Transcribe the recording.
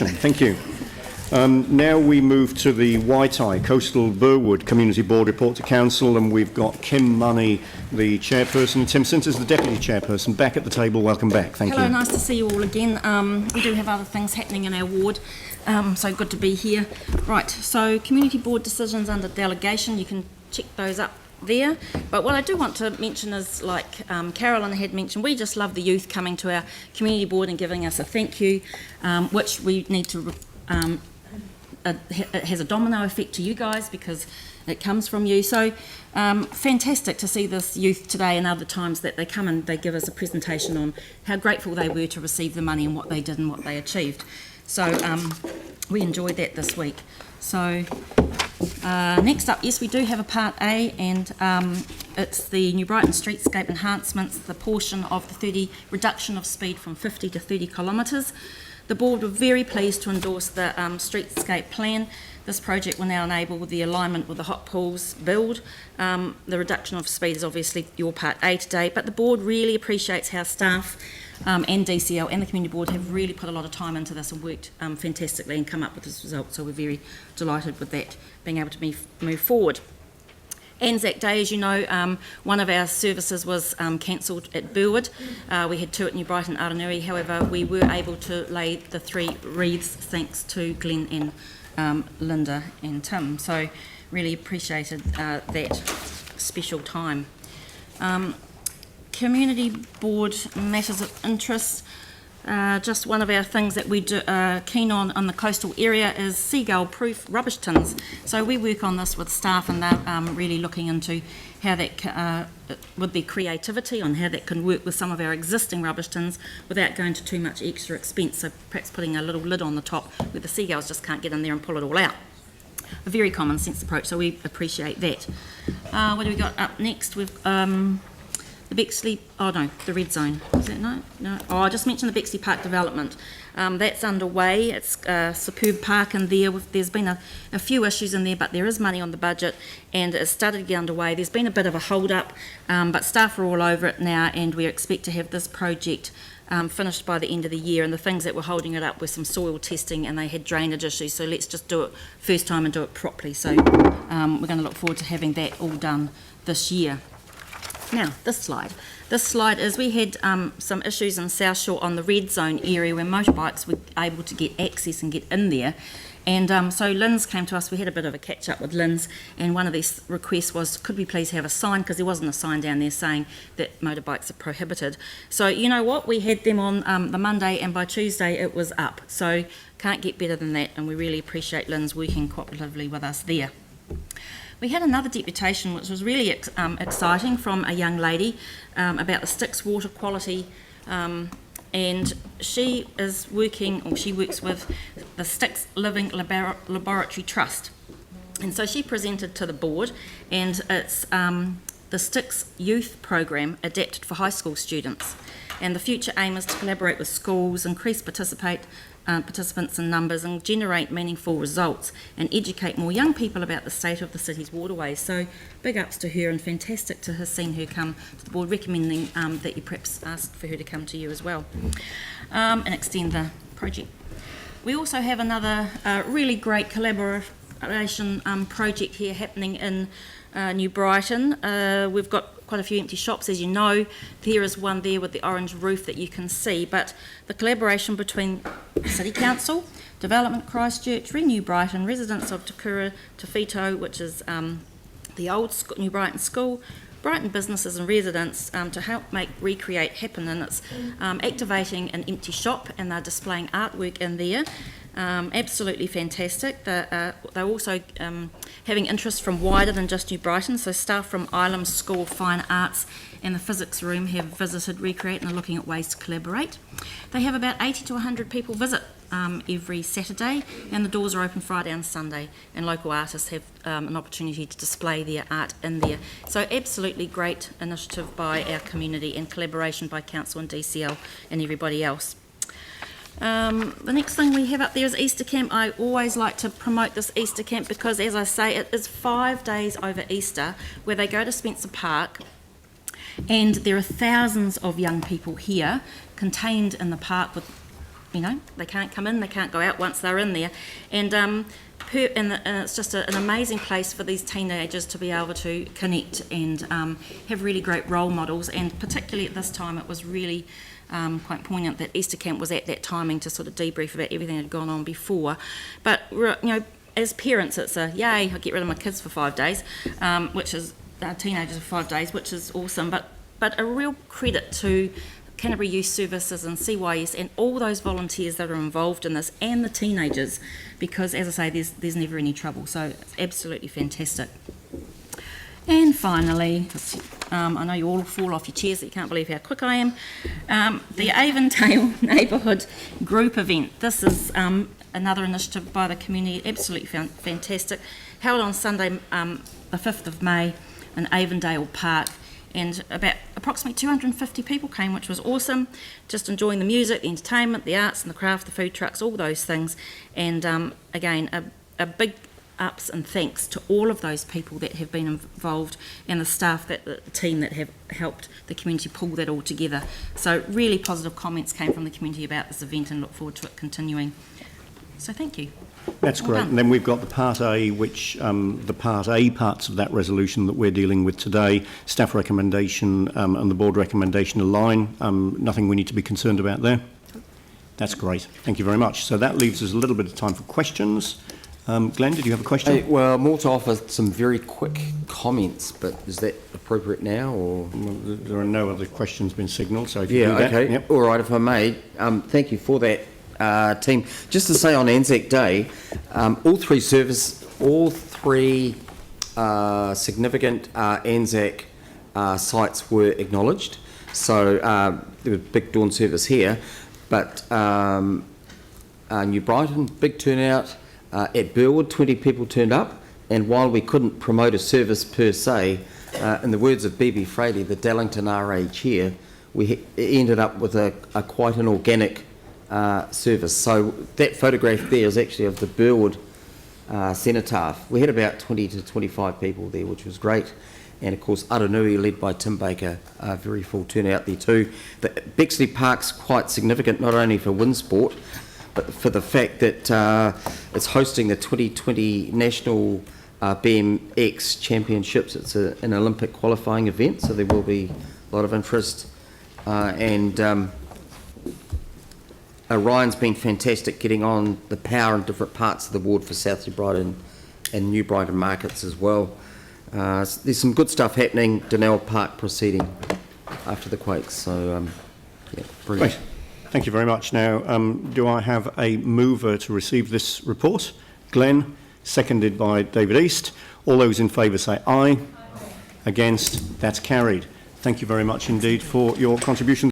introduction. Thank you. Now we move to the Waitai Coastal-Burwood Community Board report to Council, and we've got Kim Money, the chairperson, Tim Sinters, the deputy chairperson, back at the table. Welcome back. Thank you. Hello, nice to see you all again. We do have other things happening in our ward, so good to be here. Right, so community board decisions under delegation, you can check those up there. But what I do want to mention is, like Carolyn had mentioned, we just love the youth coming to our community board and giving us a thank you, which we need to it has a domino effect to you guys because it comes from you. So fantastic to see this youth today and other times that they come and they give us a presentation on how grateful they were to receive the money and what they did and what they achieved. So we enjoyed that this week. So next up, yes, we do have a part A, and it's the New Brighton streetscape enhancements, the portion of the reduction of speed from 50 to 30 kilometres. The board were very pleased to endorse the streetscape plan. This project will now enable the alignment with the hot pools build. The reduction of speed is obviously your part A today, but the board really appreciates how staff and DCL and the community board have really put a lot of time into this and worked fantastically and come up with this result. So we're very delighted with that, being able to move forward. Anzac Day, as you know, one of our services was cancelled at Burwood. We had two at New Brighton, Aranui. However, we were able to lay the 3 wreaths thanks to Glenn and Linda and Tim. So really appreciated that special time. Community board matters of interest. Just one of our things that we do, keen on the coastal area is seagull-proof rubbish tins. So we work on this with staff, and they're really looking into how that, with their creativity, on how that can work with some of our existing rubbish tins without going to too much extra expense. So perhaps putting a little lid on the top where the seagulls just can't get in there and pull it all out. A very common sense approach, so we appreciate that. What do we got up next? We've the Bexley, the red zone. Is that no? Oh, I just mentioned the Bexley Park development. That's underway. It's a superb park in there. There's been a few issues in there, but there is money on the budget and it's started to get underway. There's been a bit of a hold up, but staff are all over it now, and we expect to have this project finished by the end of the year. And the things that were holding it up were some soil testing, and they had drainage issues. So let's just do it first time and do it properly. So we're going to look forward to having that all done this year. Now, this slide is, we had some issues in South Shore on the red zone area where motorbikes were able to get access and get in there. And so Lynn's came to us. We had a bit of a catch up with Lynn's, and one of these requests was, could we please have a sign, because there wasn't a sign down there saying that motorbikes are prohibited. So you know what, we had them on the Monday, and by Tuesday it was up. So can't get better than that, and we really appreciate Lynn's working cooperatively with us there. We had another deputation which was really exciting from a young lady about the Styx water quality, and she works with the Styx Living Laboratory Trust, and so she presented to the board, and it's the Styx Youth Program adapted for high school students, and the future aim is to collaborate with schools, increase participants in numbers, and generate meaningful results and educate more young people about the state of the city's waterways. So big ups to her, and fantastic to have seen her come to the board, recommending that you perhaps ask for her to come to you as well and extend the project. We also have another really great collaboration project here happening in New Brighton. We've got quite a few empty shops, as you know. There is one there with the orange roof that you can see, but the collaboration between City Council, Development Christchurch, Renew Brighton, residents of Te Kura, Te Whito, which is the old New Brighton School, Brighton businesses and residents to help recreate happen, and it's activating an empty shop, and they're displaying artwork in there. Absolutely fantastic. They're also having interest from wider than just New Brighton, so staff from Ilam School of Fine Arts and the Physics Room have visited Recreate and are looking at ways to collaborate. They have about 80 to 100 people visit every Saturday, and the doors are open Friday and Sunday, and local artists have an opportunity to display their art in there. So absolutely great initiative by our community and collaboration by Council and DCL and everybody else. The next thing we have up there is Easter Camp. I always like to promote this Easter Camp because, as I say, it is 5 days over Easter where they go to Spencer Park, and there are thousands of young people here contained in the park with they can't come in, they can't go out once they're in there. And and it's just an amazing place for these teenagers to be able to connect and have really great role models. And particularly at this time, it was really quite poignant that Easter camp was at that timing to sort of debrief about everything that had gone on before. But as parents, it's a yay! I get rid of my kids for 5 days, which is teenagers for 5 days, which is awesome. But a real credit to Canterbury Youth Services and CYS and all those volunteers that are involved in this, and the teenagers, because as I say, there's never any trouble, so it's absolutely fantastic. And finally, I know you all fall off your chairs, that you can't believe how quick I am, the Avondale Neighbourhood Group event. This is another initiative by the community, absolutely fantastic, held on Sunday the 5th of May in Avondale Park. And about approximately 250 people came, which was awesome, just enjoying the music, the entertainment, the arts and the craft, the food trucks, all those things. And again, a big ups and thanks to all of those people that have been involved and the staff, the team that have helped the community pull that all together. So really positive comments came from the community about this event, and look forward to it continuing. So thank you. That's great. And then we've got the Part A, which the Part A parts of that resolution that we're dealing with today, staff recommendation and the board recommendation align. Nothing we need to be concerned about there. That's great. Thank you very much. So that leaves us a little bit of time for questions. Glenn, did you have a question? Well, more to offer some very quick comments, but is that appropriate now, or? Well, there are no other questions been signalled, so if you do that. Okay. Yep. All right, if I may. Thank you for that, team. Just to say, on Anzac Day, all three significant Anzac sites were acknowledged. So there was a big dawn service here, but New Brighton, big turnout. At Burwood, 20 people turned up, and while we couldn't promote a service per se, in the words of B.B. Fraley, the Dallington RA chair, we ended up with a quite an organic service. So that photograph there is actually of the Burwood cenotaph. We had about 20 to 25 people there, which was great. And of course, Aranui, led by Tim Baker, very full turnout there too. The Bexley Park's quite significant, not only for wind sport, but for the fact that it's hosting the 2020 National BMX Championships. It's an Olympic qualifying event, so there will be a lot of interest. Ryan's been fantastic getting on the power in different parts of the ward for South New Brighton and New Brighton markets as well. There's some good stuff happening. Donnell Park proceeding after the quakes, so yeah, brilliant. Great. Thank you very much. Now, do I have a mover to receive this report? Glenn, seconded by David East. All those in favour say aye. Aye. Against? That's carried. Thank you very much indeed for your contribution.